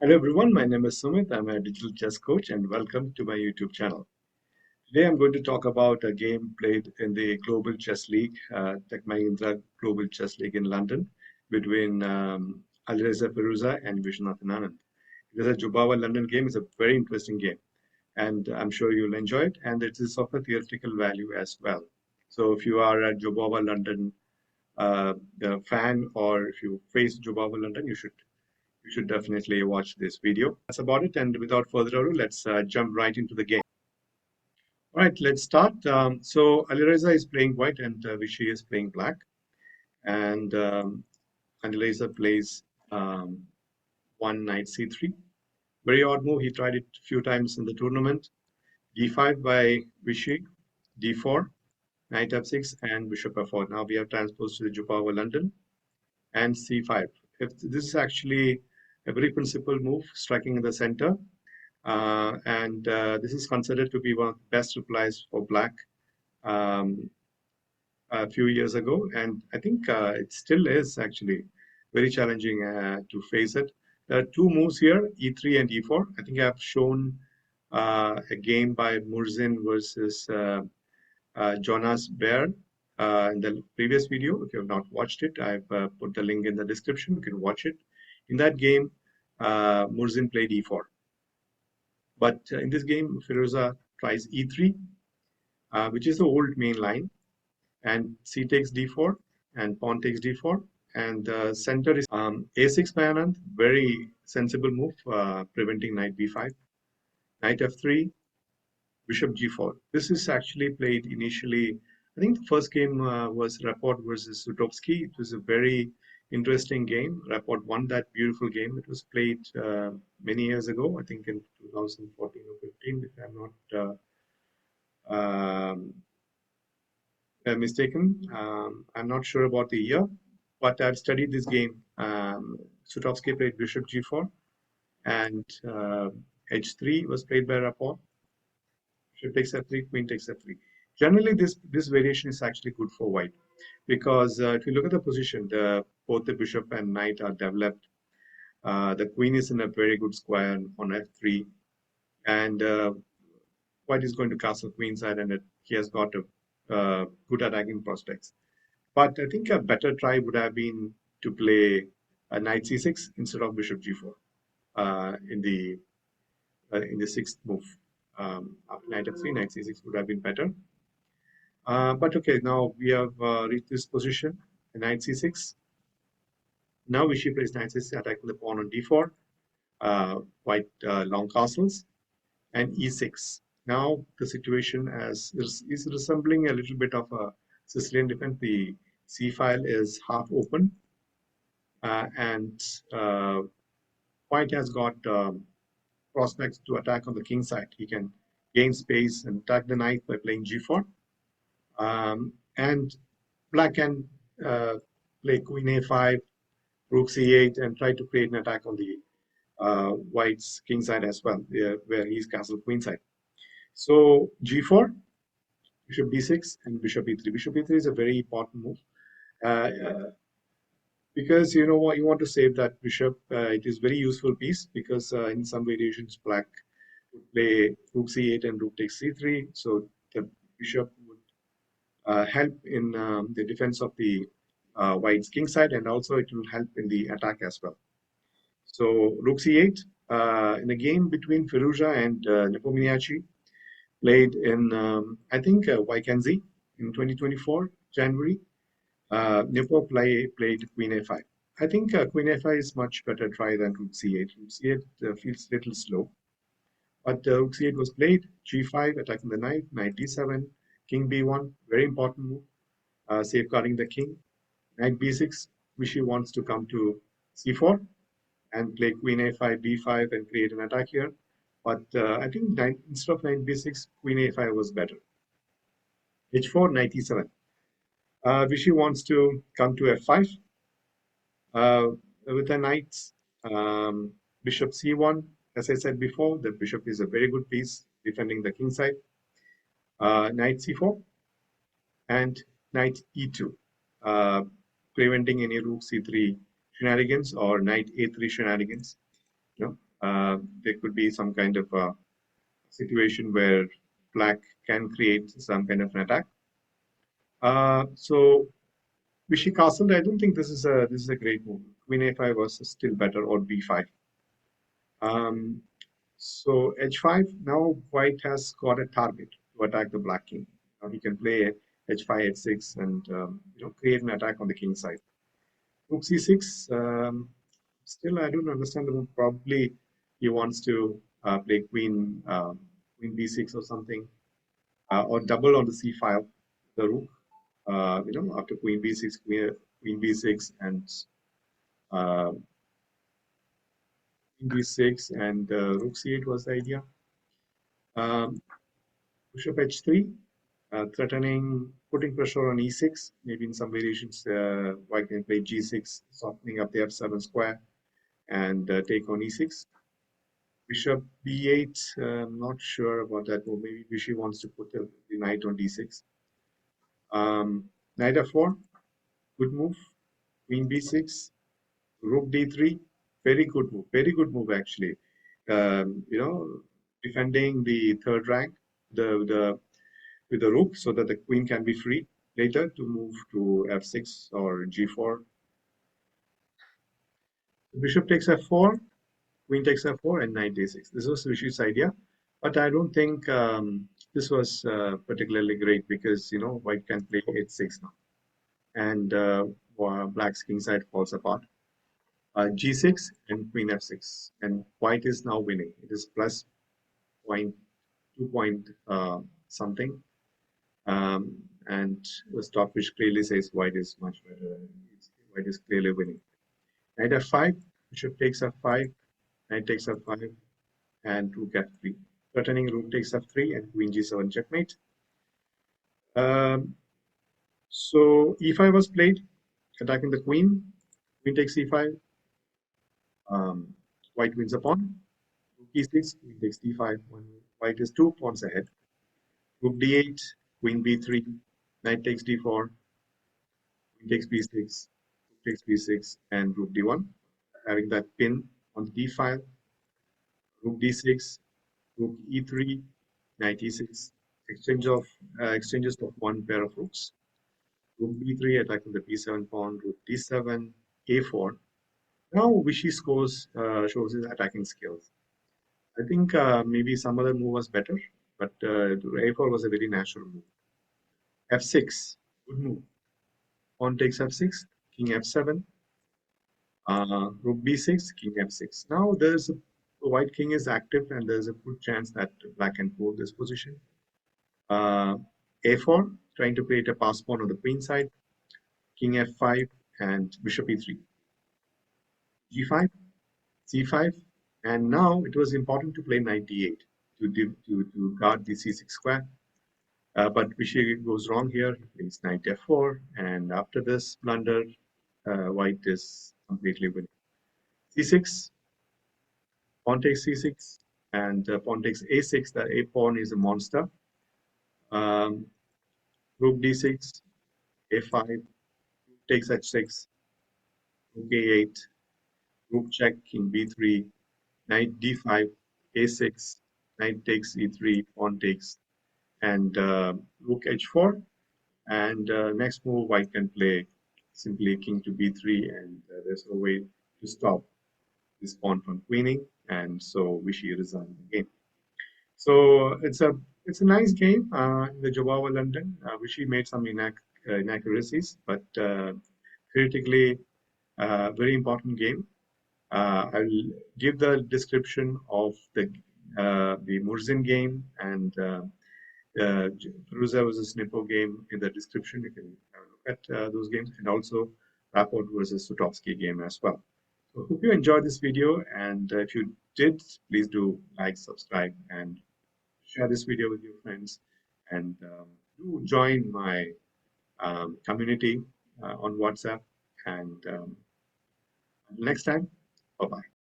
Hello everyone, my name is Sumit. I'm a digital chess coach and welcome to my YouTube channel. Today I'm going to talk about a game played in the Global Chess League, Mahindra Global Chess League in London between Alireza Firouzja and Vishy and Anand. It is a Jobava London game. It's a very interesting game and I'm sure you'll enjoy it, and it is of a theoretical value as well. So if you are a Jobava London fan, or if you face Jobava London, you should definitely watch this video. That's about it. And without further ado, let's jump right into the game. All right, let's start. So Alireza is playing white and Vishy is playing black. And Alireza plays one knight c3. Very odd move. He tried it a few times in the tournament. d5 by Vishy, d4, knight f6, and bishop f4. Now we have transposed to the Jobava London, and c5. If this is actually a very principled move, striking in the center. And this is considered to be one of the best replies for black um, a few years ago. And I think it still is actually very challenging to face it. There are two moves here, e3 and e4. I think I've shown a game by Murzin versus Jonas Baer in the previous video. If you have not watched it, I've put the link in the description. You can watch it. In that game, Murzin played e4. But in this game, Firouzja tries e3, which is the old main line, and c takes d4, and pawn takes d4, and the center is a6 by Anand, very sensible move, preventing knight b5, knight f3, bishop g4. This is actually played initially. I think the first game was Rapport versus Sutovsky. It was a very interesting game. Rapport won that beautiful game. It was played many years ago, I think in 2014 or 15, if I'm not um, mistaken. I'm not sure about the year, but I've studied this game. Sutovsky played bishop g4, and h3 was played by Rapport. Bishop takes f3, queen takes f3. Generally, this variation is actually good for white, because if you look at the position, both the bishop and knight are developed. The queen is in a very good square on f3, and white is going to castle queenside, and he has got a good attacking prospects. But I think a better try would have been to play a knight c6 instead of bishop g4 in the sixth move. After knight f3, knight c6 would have been better. But okay, now we have reached this position, knight c6. Now Vishy plays knight c6, attacking the pawn on d4, white long castles, and e6. Now the situation is resembling a little bit of a Sicilian defense. The c file is half open, and white has got prospects to attack on the king side. He can gain space and attack the knight by playing g4. And black can play queen a5, rook c8, and try to create an attack on the white's king side as well, where he's castle queen side. So g4, bishop b6, and bishop e3. Bishop e3 is a very important move. Because you know what, you want to save that bishop. It is very useful piece, because in some variations black would play rook c8 and rook takes c3, so the bishop would help in the defense of the white's king side, and also it will help in the attack as well. So rook c8 in a game between Firouzja and Nepomniachtchi, played in I think Wijk in 2024 January. Nepo played queen a5. I think queen a5 is much better try than rook c8. Rook c8 feels a little slow. But rook c8 was played, g5, attacking the knight, knight d7, king b1, very important move, safeguarding the king. Knight b6, Vishy wants to come to c4 and play queen a5, b5, and create an attack here. But I think instead of knight b6, queen a5 was better. h4, knight e7. Vishy wants to come to f5 with the knights. Bishop c1. As I said before, the bishop is a very good piece defending the king side. Knight c4 and knight e2, preventing any rook c3 shenanigans or knight a3 shenanigans. There could be some kind of situation where black can create some kind of an attack. So Vishy Castle, I don't think this is a great move. Queen A5 was still better, or B5. Um, so H5, now White has got a target to attack the black king. Now he can play H5, H6, and create an attack on the king side. Rook C6. Still, I don't understand the move. Probably he wants to play Queen B6 or something, or double on the C file, the rook. After Queen B6, Queen B6, and uh, Queen B6, and Rook C8 was the idea. Um, Bishop H3, threatening, putting pressure on E6. Maybe in some variations, White can play G6, softening up the F7 square and take on E6. Bishop B8, I'm not sure about that move. Maybe Vishy wants to put the knight on D6. Knight F4, good move. Queen B6, Rook D3, very good move actually. Defending the third rank, the with the rook, so that the queen can be free later to move to F6 or G4. Bishop takes F4, Queen takes F4, and Knight D6. This was Vishy's idea, but I don't think this was particularly great because White can play H6 now, and Black's king side falls apart. G6 and Queen F6, and White is now winning. It is plus point 2 point something, and the stoppage clearly says White is much better. White is clearly winning. Knight F5, Bishop takes F5, Knight takes F5, and Rook F3. Threatening Rook takes F3 and Queen G7 checkmate. Um, so E5 was played, attacking the Queen. Queen takes E5. White wins a pawn. Rook E6, Queen takes D5. When White is 2 pawns ahead. Rook D8, Queen B3, Knight takes D4, Queen takes B6, Rook takes B6, and Rook D1. Having that pin on the D file. Rook D6, Rook E3, Knight E6, exchanges of one pair of rooks. Rook B3 attacking the B7 pawn, Rook D7, A4. Now Vishy shows his attacking skills. I think maybe some other move was better, but A4 was a very natural move. F6, good move. Pawn takes F6, King F7, Rook B6, King F6. Now the White King is active, and there's a good chance that Black can hold this position. A4, trying to create a pass pawn on the queen side. King F5 and Bishop E3. G5, C5, and now it was important to play Knight D8 to guard the C6 square. But Vishy goes wrong here. He plays Knight F4, and after this blunder, White is completely winning. C6, pawn takes C6, and pawn takes A6. The A pawn is a monster. Rook D6, A5, rook takes H6, rook A8, rook check, king B3, knight D5, A6, knight takes E3, pawn takes, and rook H4. And next move, White can play simply king to B3, and there's no way to stop this pawn from queening, and so Vishy resigned the game. So it's a nice game in the Jobava London. Vishy made some inaccuracies, but critically, very important game. I'll give the description of the Murzin game and Firouzja versus Nepo game in the description. You can have a look at those games, and also Rapport versus Sutovsky game as well. So hope you enjoyed this video, and if you did, please do like, subscribe, and share this video with your friends, and do join my community on WhatsApp. And until next time, bye bye.